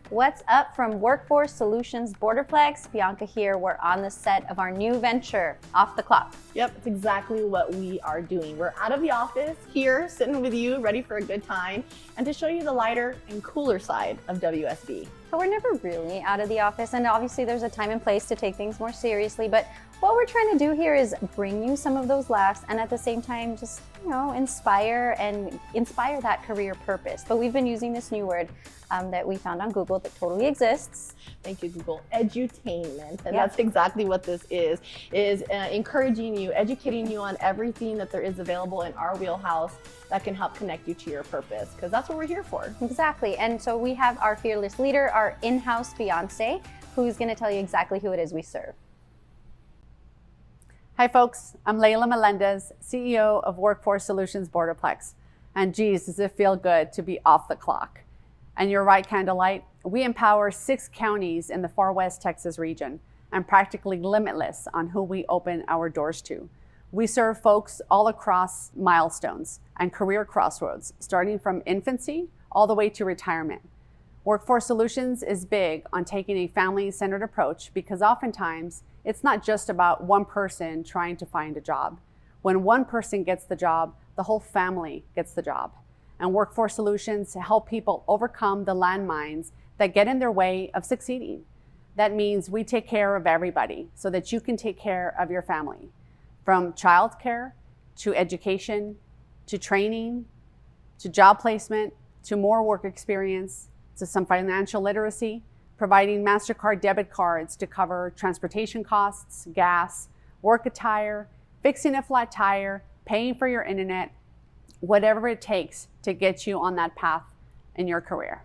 What's up from Workforce Solutions Borderplex? Bianca here. We're on the set of our new venture, Off the Clock. Yep, it's exactly what we are doing. We're out of the office here, sitting with you, ready for a good time, and to show you the lighter and cooler side of WSB. But we're never really out of the office, and obviously there's a time and place to take things more seriously, but what we're trying to do here is bring you some of those laughs and at the same time just, inspire that career purpose. But we've been using this new word that we found on Google that totally exists. Thank you, Google. Edutainment. And that's exactly what this is encouraging you, educating you on everything that there is available in our wheelhouse that can help connect you to your purpose, because that's what we're here for. Exactly. And so we have our fearless leader, our in-house Beyonce, who's going to tell you exactly who it is we serve. Hi folks, I'm Layla Melendez, CEO of Workforce Solutions Borderplex. And geez, does it feel good to be off the clock. And you're right, Candlelight, we empower 6 counties in the far west Texas region and practically limitless on who we open our doors to. We serve folks all across milestones and career crossroads, starting from infancy all the way to retirement. Workforce Solutions is big on taking a family-centered approach because oftentimes it's not just about one person trying to find a job. When one person gets the job, the whole family gets the job. And Workforce Solutions help people overcome the landmines that get in their way of succeeding. That means we take care of everybody so that you can take care of your family. From childcare to education, to training, to job placement, to more work experience, to some financial literacy, providing MasterCard debit cards to cover transportation costs, gas, work attire, fixing a flat tire, paying for your internet, whatever it takes to get you on that path in your career.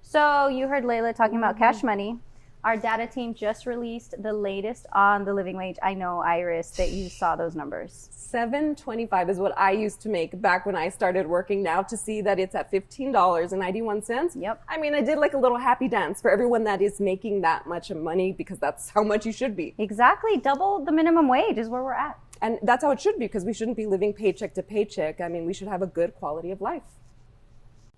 So you heard Layla talking about cash money. Our data team just released the latest on the living wage. I know, Iris, that you saw those numbers. $7.25 is what I used to make back when I started working. Now to see that it's at $15.91. Yep. I mean, I did like a little happy dance for everyone that is making that much money, because that's how much you should be. Exactly. Double the minimum wage is where we're at. And that's how it should be, because we shouldn't be living paycheck to paycheck. I mean, we should have a good quality of life.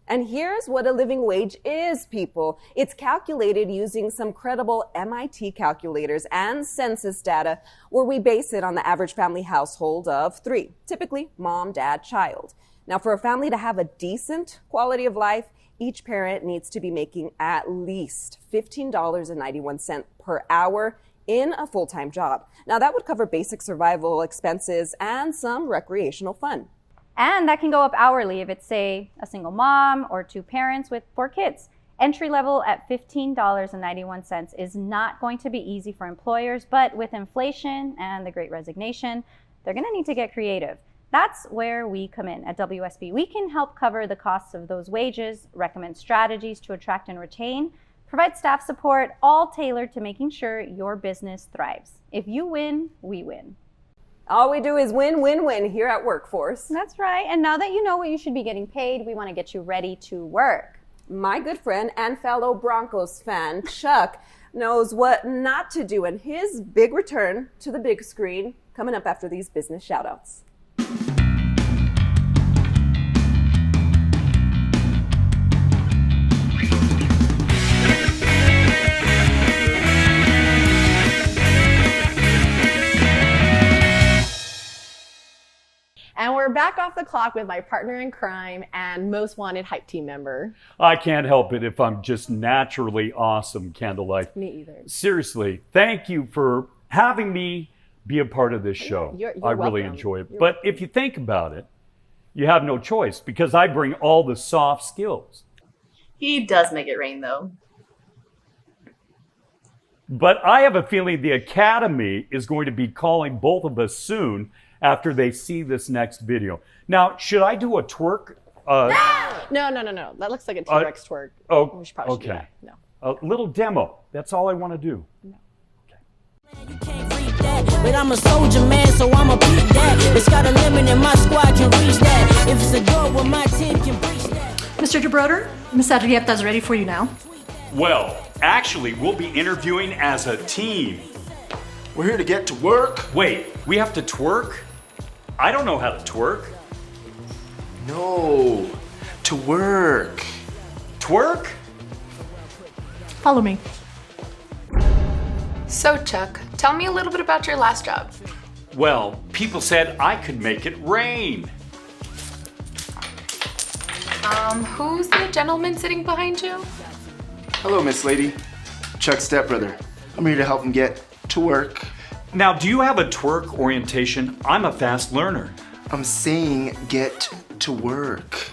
And here's what a living wage is, people. It's calculated using some credible MIT calculators and census data, where we base it on the average family household of 3, typically mom, dad, child. Now, for a family to have a decent quality of life, each parent needs to be making at least $15.91 per hour in a full-time job. Now, that would cover basic survival expenses and some recreational fun. And that can go up hourly if it's, say, a single mom or 2 parents with 4 kids. Entry level at $15.91 is not going to be easy for employers, but with inflation and the Great Resignation, they're going to need to get creative. That's where we come in at WSB. We can help cover the costs of those wages, recommend strategies to attract and retain, provide staff support, all tailored to making sure your business thrives. If you win, we win. All we do is win, win, win here at Workforce. That's right. And now that you know what you should be getting paid, we want to get you ready to work. My good friend and fellow Broncos fan, Chuck, knows what not to do in his big return to the big screen, coming up after these business shout-outs. And we're back off the clock with my partner in crime and most wanted hype team member. I can't help it if I'm just naturally awesome, Candlelight. Me either. Seriously, thank you for having me be a part of this show. You're I really welcome. enjoy it. You're But if you think about it, you have no choice because I bring all the soft skills. He does make it rain, though. But I have a feeling the Academy is going to be calling both of us soon after they see this next video. Now, should I do a twerk? No. That looks like a T-Rex twerk. Oh, We should probably do okay. that. A little demo. That's all I want to do. You can't read that, but I'm a soldier, man, so I'ma beat that. It's got a limit and my squad can reach that. If it's a door, well, my team can breach that. Mr. DeBroder, Ms. Adrieta is ready for you now. Well, actually, we'll be interviewing as a team. We're here to get to work. Wait, we have to twerk? I don't know how to twerk. No, to work. Twerk? Follow me. So, Chuck, tell me a little bit about your last job. Well, people said I could make it rain. Who's the gentleman sitting behind you? Hello, Miss Lady. Chuck's stepbrother. I'm here to help him get to work. Now, do you have a twerk orientation? I'm a fast learner. I'm saying get to work.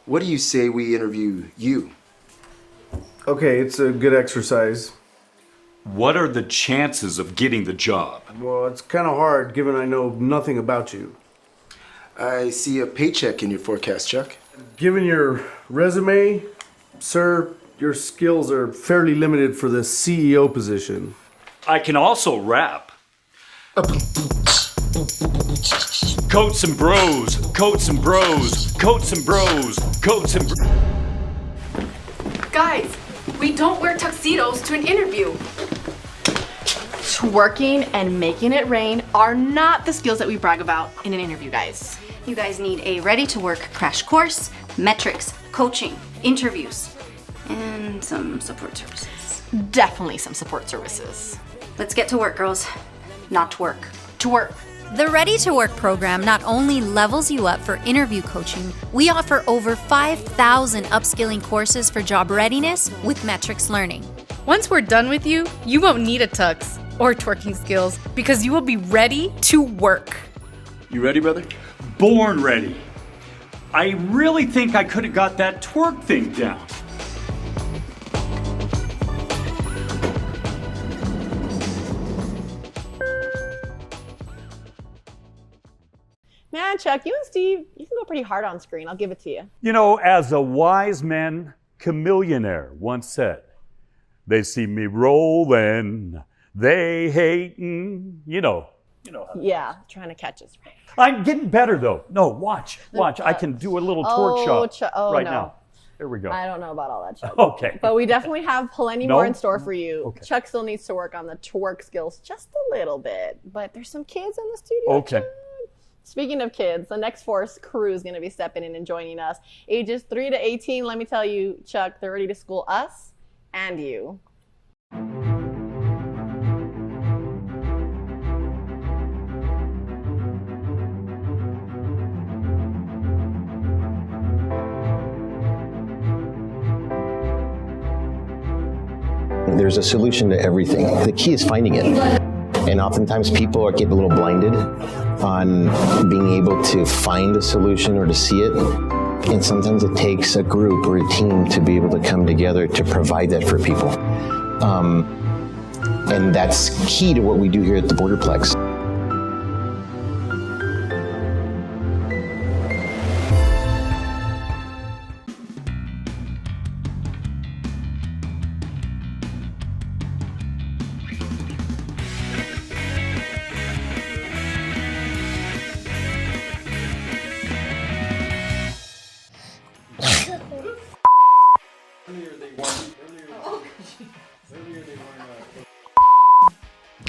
What do you say we interview you? Okay, it's a good exercise. What are the chances of getting the job? Well, it's kind of hard given I know nothing about you. I see a paycheck in your forecast, Chuck. Given your resume, sir, your skills are fairly limited for the CEO position. I can also rap. Coats and bros, coats and bros, coats and bros, coats and bros. Guys, we don't wear tuxedos to an interview. Twerking and making it rain are not the skills that we brag about in an interview, guys. You guys need a ready-to-work crash course, metrics, coaching, interviews, and some support services. Definitely some support services. Let's get to work, girls. Not to work. To work. The Ready to Work program not only levels you up for interview coaching, we offer over 5,000 upskilling courses for job readiness with Metrics Learning. Once we're done with you, you won't need a tux or twerking skills because you will be ready to work. You ready, brother? Born ready. I really think I could have got that twerk thing down. Man, Chuck, you and Steve, you can go pretty hard on screen. I'll give it to you. You know, as a wise man chameleonaire once said, they see me rolling, they hating, you know how. Yeah, trying to catch us. I'm getting better though. No, watch. I can do a little twerk shot right no. now. There we go. I don't know about all that, Chuck. Okay. But we definitely have plenty No? more in store for you. Okay. Chuck still needs to work on the twerk skills just a little bit. But there's some kids in the studio. Okay. Chuck. Speaking of kids, the next Force crew is going to be stepping in and joining us. Ages 3 to 18, let me tell you, Chuck, they're ready to school us and you. There's a solution to everything. The key is finding it. And oftentimes people get a little blinded on being able to find a solution or to see it. And sometimes it takes a group or a team to be able to come together to provide that for people. And that's key to what we do here at the Borderplex.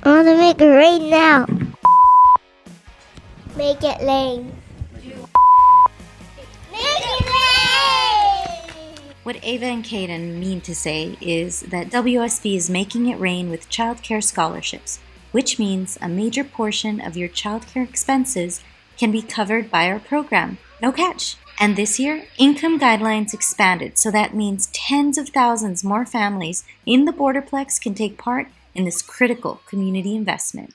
I want to make it rain now. Make it rain. Make it rain! What Ava and Caden mean to say is that WSB is making it rain with childcare scholarships, which means a major portion of your childcare expenses can be covered by our program. No catch. And this year, income guidelines expanded, so that means tens of thousands more families in the Borderplex can take part in this critical community investment.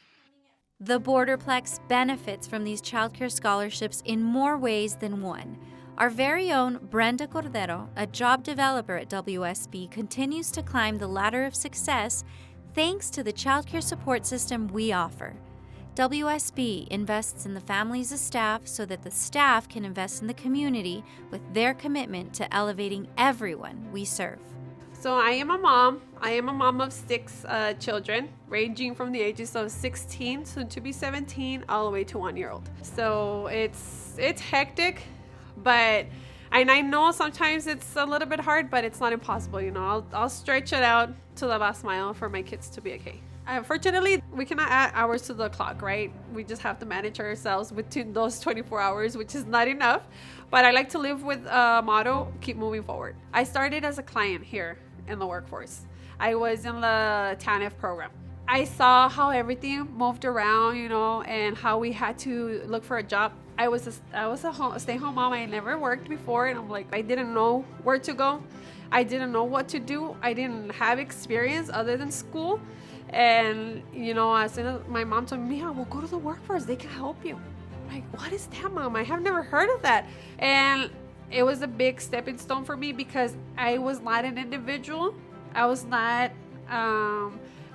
The Borderplex benefits from these childcare scholarships in more ways than one. Our very own Brenda Cordero, a job developer at WSB, continues to climb the ladder of success thanks to the childcare support system we offer. WSB invests in the families of staff so that the staff can invest in the community with their commitment to elevating everyone we serve. So I am a mom. I am a mom of 6 children, ranging from the ages of 16, soon to be 17, all the way to 1-year-old. So it's hectic, but and I know sometimes it's a little bit hard, but it's not impossible. You know, I'll stretch it out to the last mile for my kids to be okay. Unfortunately, we cannot add hours to the clock, right? We just have to manage ourselves within those 24 hours, which is not enough. But I like to live with a motto, keep moving forward. I started as a client here in the workforce. I was in the TANF program. I saw how everything moved around, you know, and how we had to look for a job. I was a stay-home mom. I never worked before, and I'm like, I didn't know where to go. I didn't know what to do. I didn't have experience other than school. And, you know, as soon as my mom told me, well, go to the workforce, they can help you. I'm like, what is that, Mom? I have never heard of that. And it was a big stepping stone for me because I was not an individual. I was not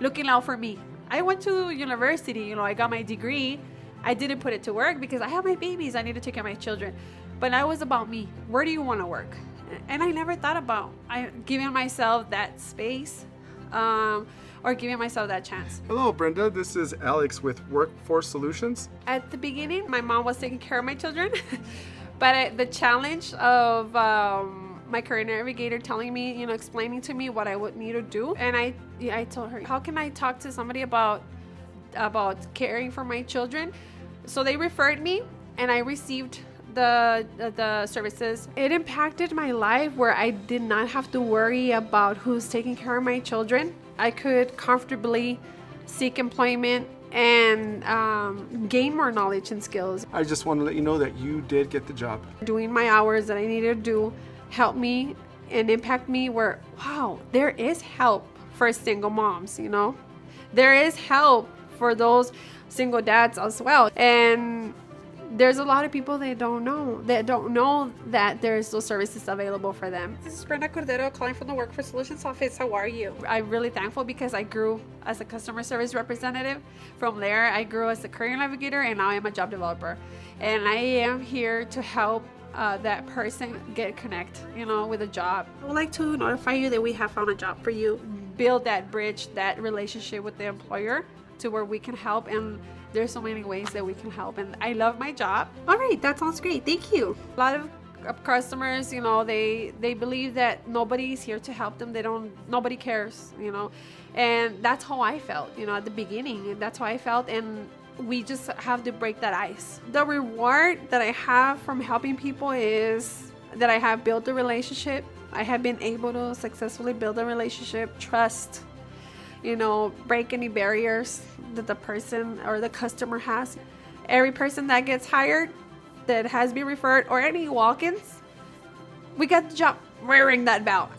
looking out for me. I went to university, you know, I got my degree. I didn't put it to work because I have my babies. I need to take care of my children. But that was about me. Where do you want to work? And I never thought about giving myself that space or giving myself that chance. Hello, Brenda. This is Alex with Workforce Solutions. At the beginning, my mom was taking care of my children. But the challenge of my career navigator telling me, you know, explaining to me what I would need to do. And I told her, how can I talk to somebody about caring for my children? So they referred me and I received the services. It impacted my life where I did not have to worry about who's taking care of my children. I could comfortably seek employment and gain more knowledge and skills. I just want to let you know that you did get the job. Doing my hours that I needed to do helped me and impact me where, wow, there is help for single moms, you know? There is help for those single dads as well. And there's a lot of people that don't know that there's those services available for them. This is Brenda Cordero calling from the Workforce Solutions office. How are you? I'm really thankful because I grew as a customer service representative. From there, I grew as a career navigator, and now I'm a job developer. And I am here to help that person get connect, you know, with a job. I would like to notify you that we have found a job for you. Build that bridge, that relationship with the employer to where we can help, and there's so many ways that we can help, and I love my job. All right, that sounds great. Thank you. A lot of customers, you know, they believe that nobody's here to help them. Nobody cares, you know, and that's how I felt, you know, at the beginning, and that's how I felt, and we just have to break that ice. The reward that I have from helping people is that I have built a relationship. I have been able to successfully build a relationship, trust, you know, break any barriers that the person or the customer has. Every person that gets hired, that has been referred, or any walk-ins, we got the job. We're ring that bell.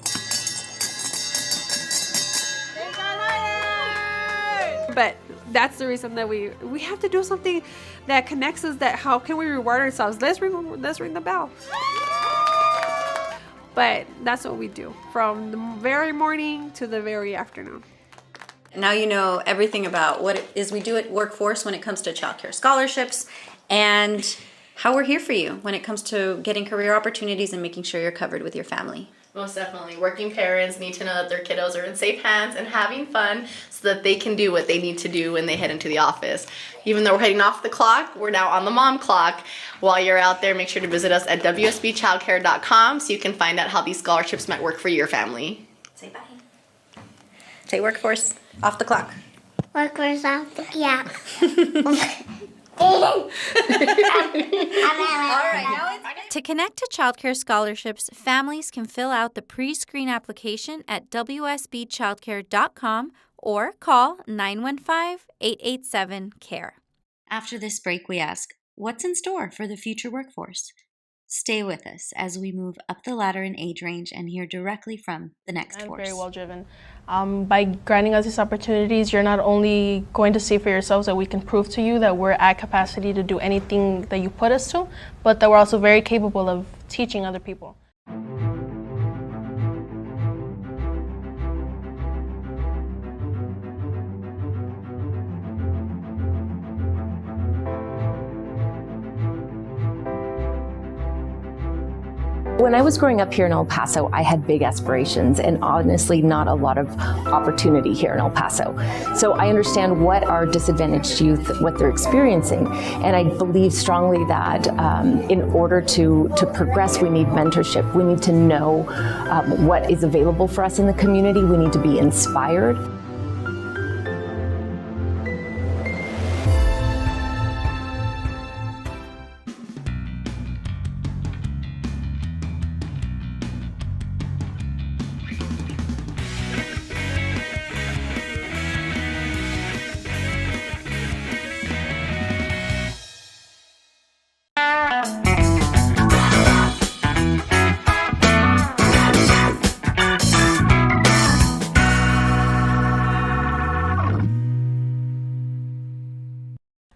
But that's the reason that we have to do something that connects us. That how can we reward ourselves? Let's ring the bell. But that's what we do from the very morning to the very afternoon. Now you know everything about what it is we do at Workforce when it comes to childcare scholarships and how we're here for you when it comes to getting career opportunities and making sure you're covered with your family. Most definitely. Working parents need to know that their kiddos are in safe hands and having fun so that they can do what they need to do when they head into the office. Even though we're heading off the clock, we're now on the mom clock. While you're out there, make sure to visit us at WSBchildcare.com so you can find out how these scholarships might work for your family. Say bye. Say Workforce. Off the clock. Workforce off the clock. To connect to childcare scholarships, families can fill out the pre-screen application at WSBchildcare.com or call 915-887-CARE. After this break, we ask, what's in store for the future workforce? Stay with us as we move up the ladder in age range and hear directly from the next force. Very well driven. By granting us these opportunities, you're not only going to see for yourselves that we can prove to you that we're at capacity to do anything that you put us to, but that we're also very capable of teaching other people. When I was growing up here in El Paso, I had big aspirations and honestly not a lot of opportunity here in El Paso. So I understand what our disadvantaged youth, what they're experiencing. And I believe strongly that in order to progress, we need mentorship. We need to know what is available for us in the community. We need to be inspired.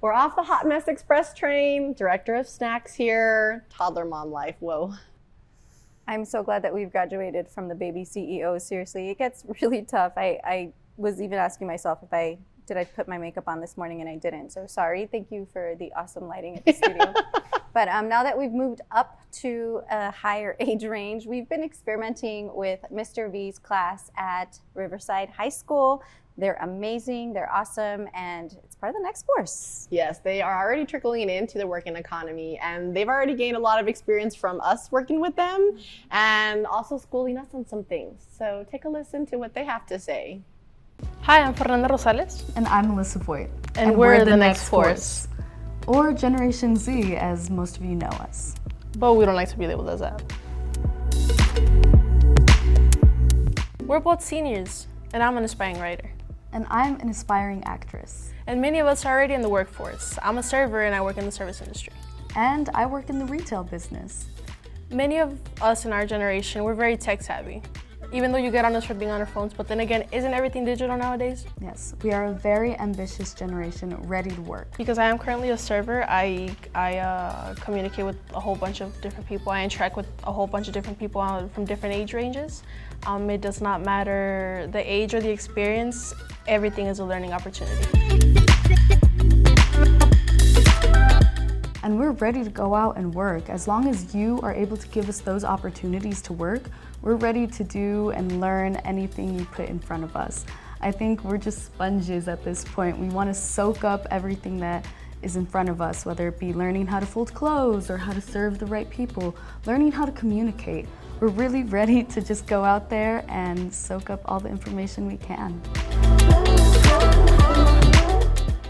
We're off the Hot Mess Express train. Director of Snacks here. Toddler mom life. Whoa. I'm so glad that we've graduated from the baby CEO. Seriously, it gets really tough. I was even asking myself did I put my makeup on this morning, and I didn't. So sorry. Thank you for the awesome lighting at the studio. But now that we've moved up to a higher age range, we've been experimenting with Mr. V's class at Riverside High School. They're amazing, they're awesome, and it's part of the Next Force. Yes, they are already trickling into the working economy, and they've already gained a lot of experience from us working with them and also schooling us on some things. So take a listen to what they have to say. Hi, I'm Fernanda Rosales. And I'm Melissa Voigt. And we're the Next Force. Or Generation Z, as most of you know us. But we don't like to be labeled as that. We're both seniors, and I'm an aspiring writer. And I'm an aspiring actress. And many of us are already in the workforce. I'm a server and I work in the service industry. And I work in the retail business. Many of us in our generation, we're very tech savvy. Even though you get on us for being on our phones, but then again, isn't everything digital nowadays? Yes, we are a very ambitious generation ready to work. Because I am currently a server, I communicate with a whole bunch of different people. I interact with a whole bunch of different people from different age ranges. It does not matter the age or the experience, everything is a learning opportunity. And we're ready to go out and work. As long as you are able to give us those opportunities to work, we're ready to do and learn anything you put in front of us. I think we're just sponges at this point. We want to soak up everything that is in front of us, whether it be learning how to fold clothes or how to serve the right people, learning how to communicate. We're really ready to just go out there and soak up all the information we can.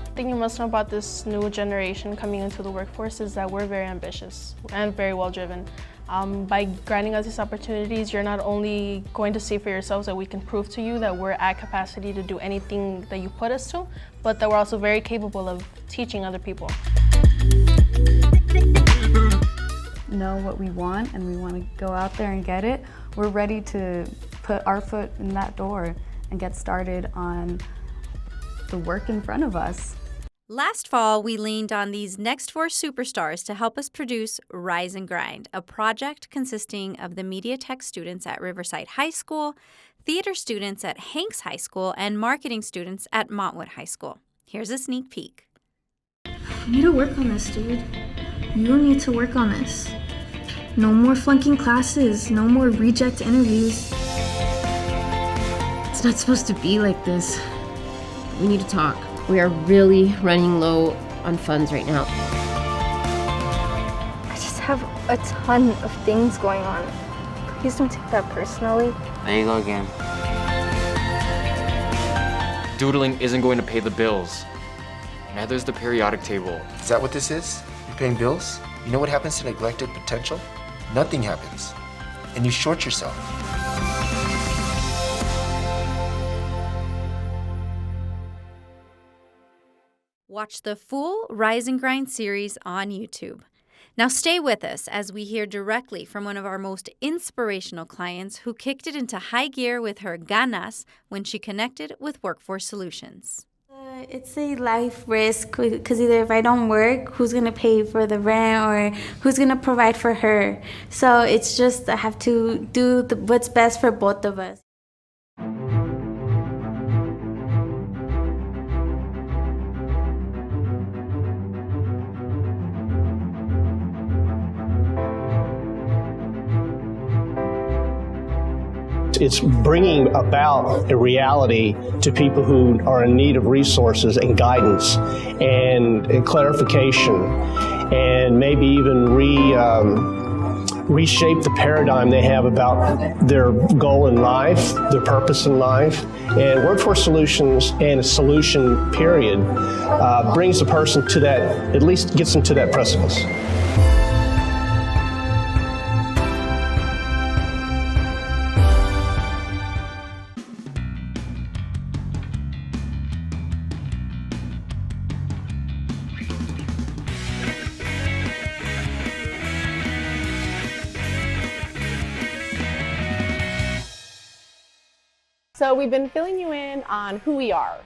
The thing you must know about this new generation coming into the workforce is that we're very ambitious and very well driven. By granting us these opportunities, you're not only going to see for yourselves that we can prove to you that we're at capacity to do anything that you put us to, but that we're also very capable of teaching other people. Know what we want and we want to go out there and get it. We're ready to put our foot in that door and get started on the work in front of us. Last fall, we leaned on these Next Force superstars to help us produce Rise and Grind, a project consisting of the media tech students at Riverside High School, theater students at Hanks High School, and marketing students at Montwood High School. Here's a sneak peek. You need to work on this, dude. You need to work on this. No more flunking classes, no more reject interviews. It's not supposed to be like this. We need to talk. We are really running low on funds right now. I just have a ton of things going on. Please don't take that personally. There you go again. Doodling isn't going to pay the bills. Neither is the periodic table. Is that what this is? You're paying bills? You know what happens to neglected potential? Nothing happens. And you short yourself. Watch the full Rise and Grind series on YouTube. Now stay with us as we hear directly from one of our most inspirational clients who kicked it into high gear with her ganas when she connected with Workforce Solutions. It's a life risk because either if I don't work, who's going to pay for the rent or who's going to provide for her? So it's just I have to do what's best for both of us. It's bringing about a reality to people who are in need of resources and guidance and clarification, and maybe even reshape the paradigm they have about their goal in life, their purpose in life. And Workforce Solutions and a solution period brings the person to that, at least gets them to that precipice. So we've been filling you in on who we are.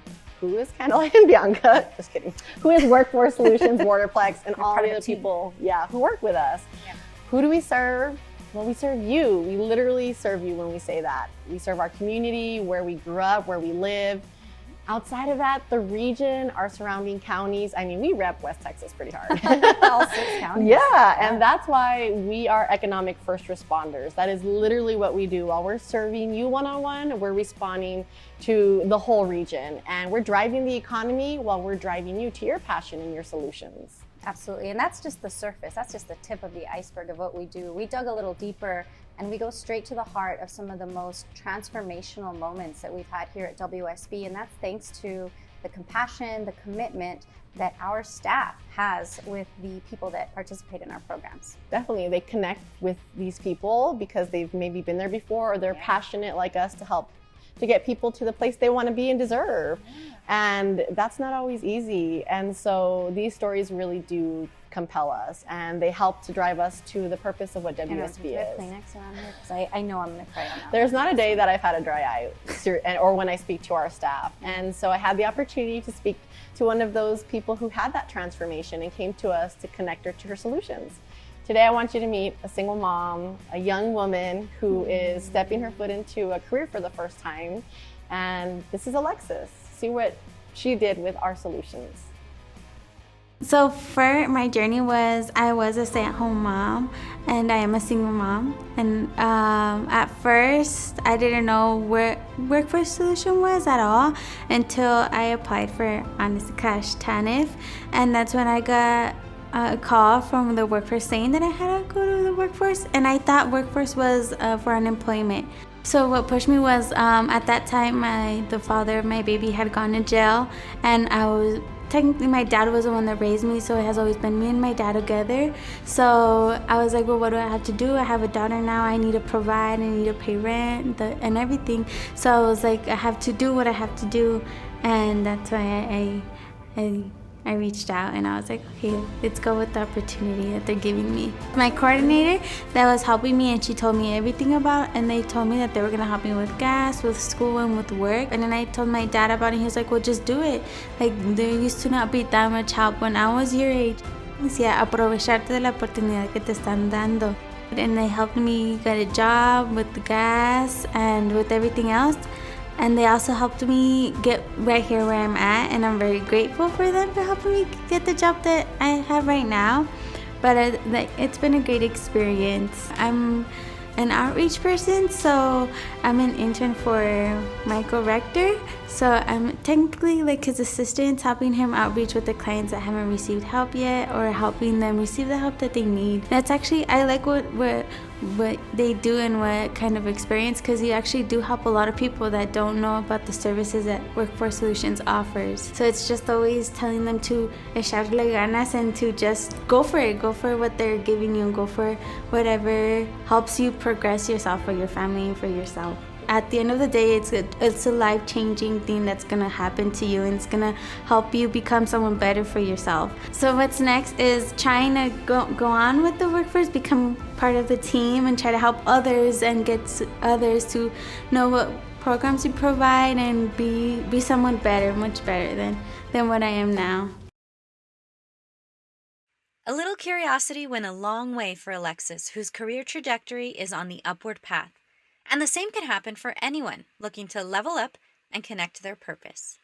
Who is Candlelight and Bianca? Just kidding. Who is Workforce Solutions, Waterplex, and all the other people, who work with us. Yeah. Who do we serve? Well, we serve you. We literally serve you when we say that. We serve our community, where we grew up, where we live. Outside of that, the region, our surrounding counties. I mean, we rep West Texas pretty hard. All 6 counties. Yeah, and that's why we are economic first responders. That is literally what we do. While we're serving you one-on-one, we're responding to the whole region. And we're driving the economy while we're driving you to your passion and your solutions. Absolutely, and that's just the surface. That's just the tip of the iceberg of what we do. We dug a little deeper and we go straight to the heart of some of the most transformational moments that we've had here at WSB, and that's thanks to the compassion, the commitment that our staff has with the people that participate in our programs. Definitely, they connect with these people because they've maybe been there before, or they're passionate like us to help to get people to the place they want to be and deserve. And that's not always easy. And so these stories really do compel us, and they help to drive us to the purpose of what WSB is. Kleenex around here, because I know I'm going to cry on that. There's not a day that I've had a dry eye, or when I speak to our staff. And so I had the opportunity to speak to one of those people who had that transformation and came to us to connect her to her solutions. Today, I want you to meet a single mom, a young woman who is stepping her foot into a career for the first time. And this is Alexis. See what she did with our solutions. So for my journey I was a stay-at-home mom, and I am a single mom. And at first, I didn't know where Workforce Solution was at all until I applied for Honest Cash TANF. And that's when I got a call from the workforce saying that I had to go to the workforce, and I thought workforce was for unemployment. So what pushed me was at that time the father of my baby had gone to jail, and technically my dad was the one that raised me, so it has always been me and my dad together. So I was like, well, what do I have to do? I have a daughter now. I need to provide, I need to pay rent and everything. So I was like, I have to do what I have to do, and that's why I reached out and I was like, okay, let's go with the opportunity that they're giving me. My coordinator that was helping me, and she told me everything about, and they told me that they were gonna help me with gas, with school, and with work. And then I told my dad about it, and he was like, well, just do it. Like, there used to not be that much help when I was your age. Decía, aprovecharte de la oportunidad que te están dando. And they helped me get a job with the gas and with everything else. And they also helped me get right here where I'm at, and I'm very grateful for them for helping me get the job that I have right now. But it's been a great experience. I'm an outreach person, so I'm an intern for Michael Rector. So I'm technically like his assistant, helping him outreach with the clients that haven't received help yet, or helping them receive the help that they need. That's actually, I like what they do and what kind of experience, because you actually do help a lot of people that don't know about the services that Workforce Solutions offers. So it's just always telling them to echarle ganas and to just go for it. Go for what they're giving you, and go for whatever helps you progress yourself or your family and for yourself. At the end of the day, it's a life-changing thing that's gonna happen to you, and it's gonna help you become someone better for yourself. So what's next is trying to go on with the workforce, become part of the team, and try to help others and get others to know what programs you provide and be someone better, much better than what I am now. A little curiosity went a long way for Alexis, whose career trajectory is on the upward path. And the same can happen for anyone looking to level up and connect to their purpose.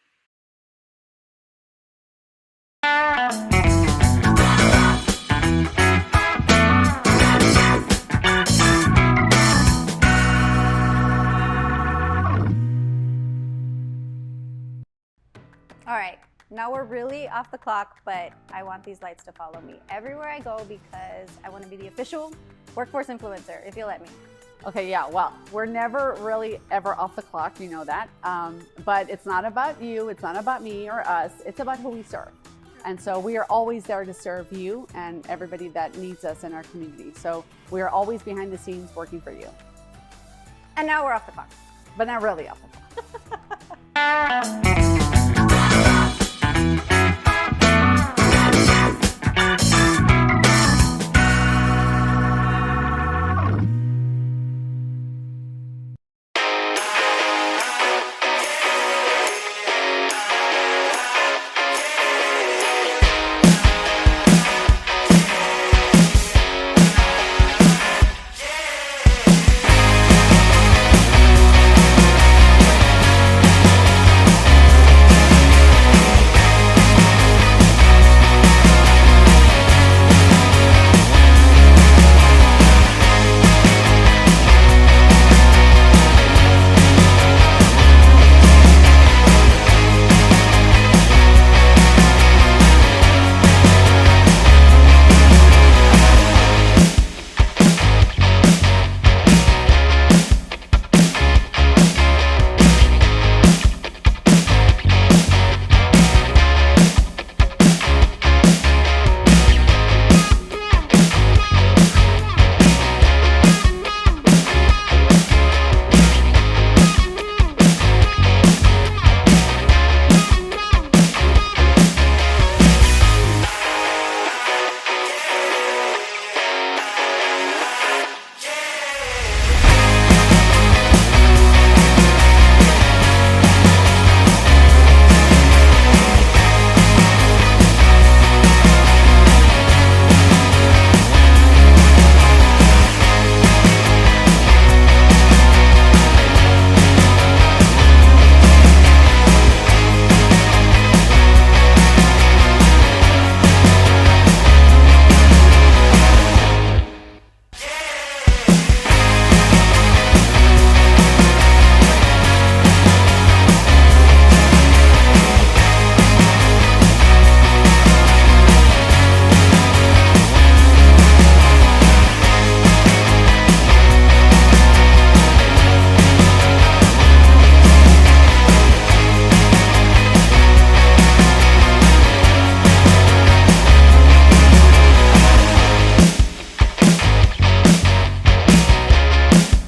Now we're really off the clock, but I want these lights to follow me everywhere I go because I want to be the official workforce influencer, if you let me. Okay, yeah, well, we're never really ever off the clock, you know that. But it's not about you, it's not about me or us, it's about who we serve. And so we are always there to serve you and everybody that needs us in our community. So we are always behind the scenes working for you. And now we're off the clock. But not really off the clock.